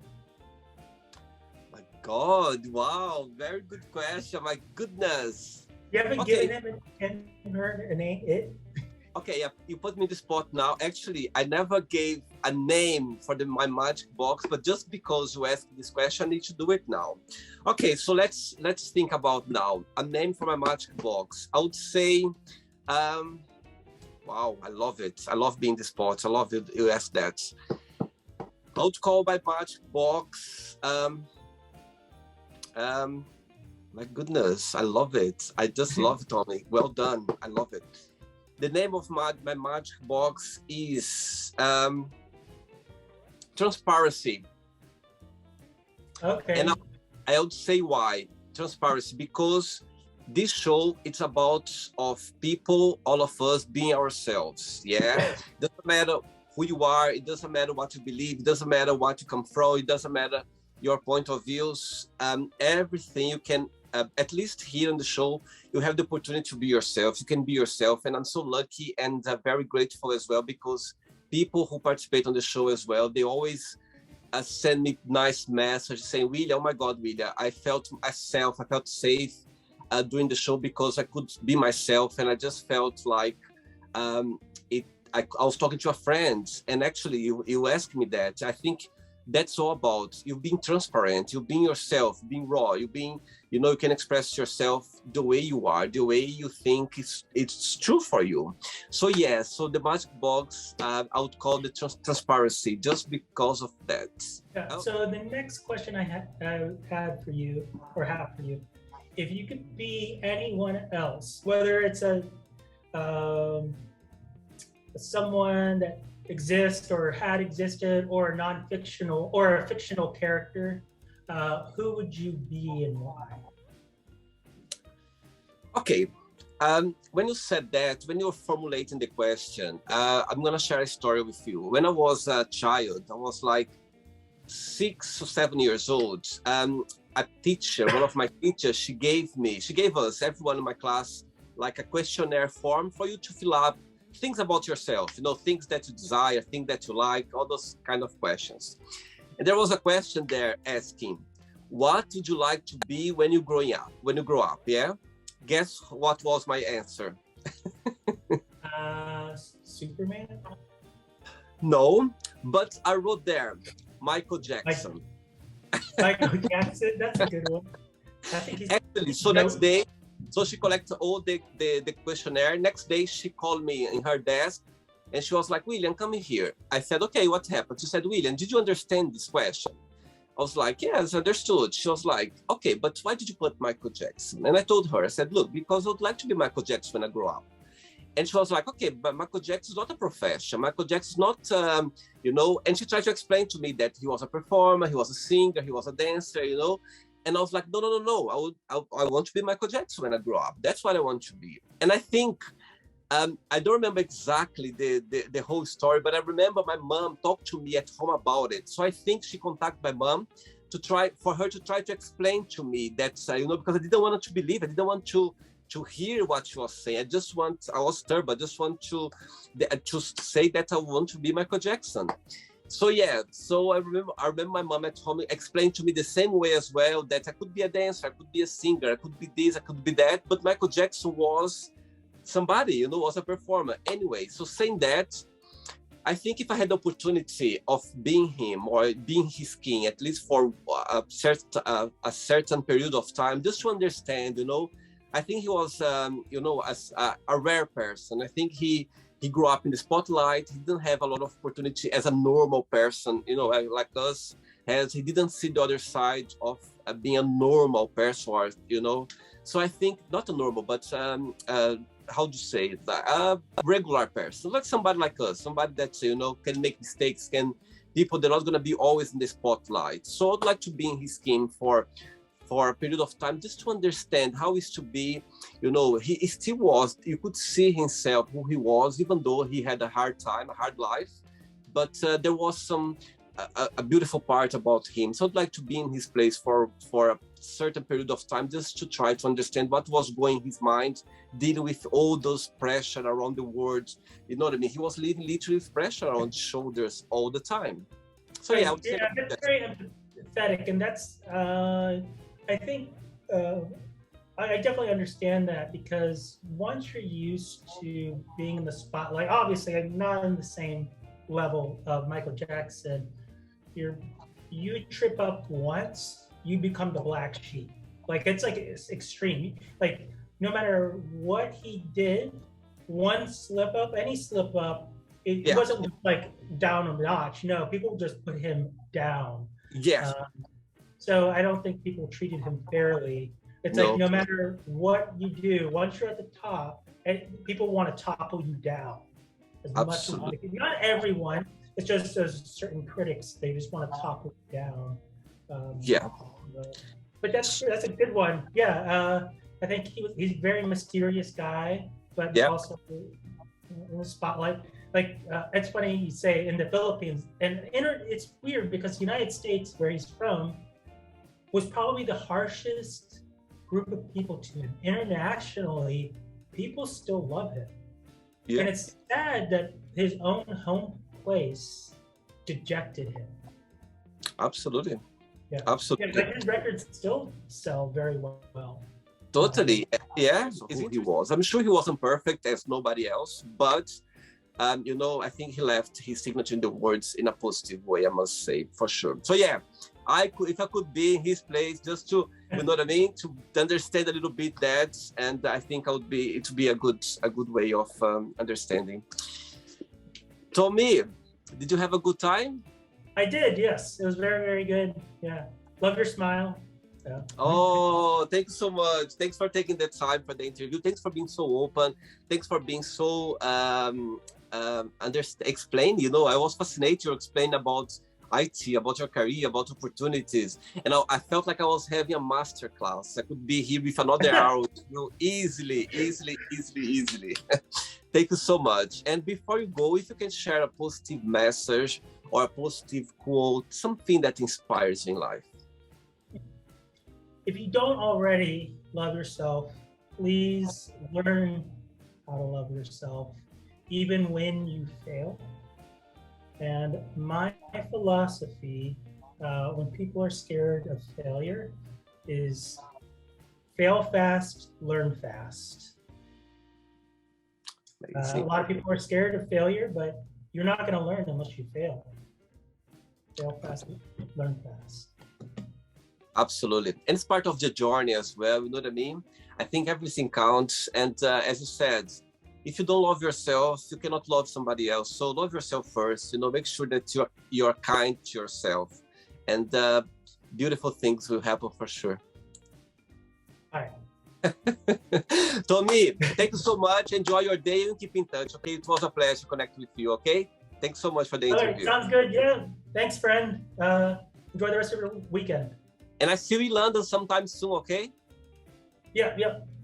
My God, wow, very good question. My goodness. You haven't given him a name? Okay, yeah, you put me in the spot now. Actually, I never gave a name for my magic box, but just because you asked this question, I need to do it now. Okay, so let's think about now a name for my magic box. I would say, wow, I love it. I love being in the spot. I love it. You asked that. I would call my magic box. My goodness, I love it. I just love it, Tommy. Well done. I love it. The name of my magic box is Transparency. Okay. And I would say why. Transparency, because this show, it's about of people, all of us being ourselves. Yeah. Doesn't matter who you are. It doesn't matter what you believe. It doesn't matter what you come from. It doesn't matter your point of views. Everything you can, at least here on the show, you have the opportunity to be yourself. You can be yourself. And I'm so lucky and very grateful as well, because people who participate on the show as well, they always send me nice messages saying, William, oh my God, William, I felt myself, I felt safe doing the show because I could be myself. And I just felt like I was talking to a friend, and actually you asked me that. I think that's all about you being transparent, you being yourself, being raw, you being, you can express yourself the way you are, the way you think it's true for you. So yeah, so the magic box, I would call the transparency just because of that. Yeah, so the next question I have for you if you could be anyone else, whether it's um, someone that exists or had existed, or a non-fictional or a fictional character, who would you be and why? Okay. When you said that, when you were formulating the question, I'm gonna share a story with you. When I was a child, I was like 6 or 7 years old. A teacher, one of my teachers, she gave us, everyone in my class, like a questionnaire form for you to fill up things about yourself, things that you desire, things that you like, all those kind of questions. And there was a question there asking, what would you like to be when you grow up? Yeah. Guess what was my answer? Superman? No, but I wrote there, Michael Jackson. Michael Jackson, that's a good one. I think he's Actually, so next day, so she collected all the questionnaire. Next day, she called me in her desk and she was like, William, come in here. I said, okay, what happened? She said, William, did you understand this question? I was like, yes, understood. She was like, okay, but why did you put Michael Jackson? And I told her, I said, look, because I would like to be Michael Jackson when I grow up. And she was like, okay, but Michael Jackson is not a profession. Michael Jackson is not, and she tried to explain to me that he was a performer, he was a singer, he was a dancer, And I was like, no. I want to be Michael Jackson when I grow up. That's what I want to be. And I think, I don't remember exactly the whole story, but I remember my mom talked to me at home about it. So I think she contacted my mom for her to try to explain to me that, because I didn't want to believe, I didn't want to hear what she was saying. I was disturbed. I just want to say that I want to be Michael Jackson. So yeah, I remember my mom at home explained to me the same way as well, that I could be a dancer, I could be a singer, I could be this, I could be that, but Michael Jackson was somebody, was a performer. Anyway, so saying that, I think if I had the opportunity of being him or being his king, at least for a certain period of time, just to understand, I think he was, a rare person. I think he grew up in the spotlight. He didn't have a lot of opportunity as a normal person, like us. He didn't see the other side of being a normal person, So I think not a normal, but how do you say it? A regular person, like somebody like us, somebody that can make mistakes, people that are not going to be always in the spotlight. So I'd like to be in his skin for a period of time, just to understand how is to be, he still was, you could see himself who he was, even though he had a hard time, a hard life, but there was a beautiful part about him. So I'd like to be in his place for a certain period of time, just to try to understand what was going in his mind, dealing with all those pressure around the world. You know what I mean? He was living literally with pressure on his shoulders all the time. So yeah, I would say that's very empathetic, and that's I think I definitely understand that, because once you're used to being in the spotlight, obviously I'm not on the same level of Michael Jackson. You trip up once, you become the black sheep. It's extreme. Like, no matter what he did, one slip up, any slip up, it wasn't like down a notch. No, people just put him down. Yes. So I don't think people treated him fairly. It's like, no matter what you do, once you're at the top, and people want to topple you down as Absolutely. much as not everyone. It's just there's certain critics, they just want to topple you down. But that's a good one. Yeah, I think he's a very mysterious guy, but also in the spotlight. Like, it's funny you say in the Philippines, and it's weird because the United States, where he's from, was probably the harshest group of people to him. Internationally, people still love him. And it's sad that his own home place dejected him. Absolutely. Yeah. Absolutely. Yeah, but his records still sell very well. Totally. He was. I'm sure he wasn't perfect as nobody else, but I think he left his signature in the words in a positive way, I must say, for sure. So yeah, if I could be in his place, just to, to understand a little bit that, and I think it would be a good way of understanding. Tommy, did you have a good time? I did, yes. It was very, very good. Yeah. Love your smile. So. Oh, thanks so much. Thanks for taking the time for the interview. Thanks for being so open. Thanks for being so explain. You know, I was fascinated to explain about IT, about your career, about opportunities, and I felt like I was having a master class. I could be here with another hour, you know, easily. Thank you so much. And before you go, if you can share a positive message or a positive quote, something that inspires you in life. If you don't already love yourself, please learn how to love yourself, even when you fail. And my philosophy, when people are scared of failure, is fail fast, learn fast. A lot of people are scared of failure, but you're not going to learn unless you fail. Fail fast, learn fast. Absolutely. And it's part of the journey as well, you know what I mean? I think everything counts. And as you said, if you don't love yourself, you cannot love somebody else. So love yourself first, you know, make sure that you're kind to yourself. And beautiful things will happen for sure. All right. Tommy, thank you so much. Enjoy your day and keep in touch, okay? It was a pleasure to connect with you, okay? Thanks so much for the interview. Sounds good, yeah. Thanks, friend. Enjoy the rest of your weekend. And I see you in London sometime soon, okay? Yeah.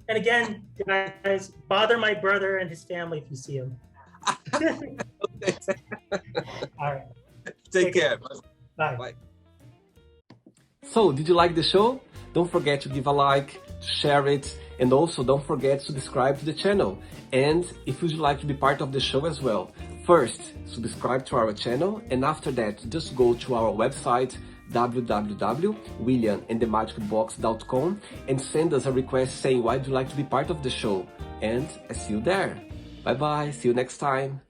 And again, guys, bother my brother and his family if you see him. All right. Take care. Bye. Bye. So, did you like the show? Don't forget to give a like, to share it, and also don't forget to subscribe to the channel. And if you'd like to be part of the show as well, first, subscribe to our channel, and after that, just go to our website, www.williamandthemagicbox.com, and send us a request saying why you'd like to be part of the show. And I see you there. Bye bye, see you next time.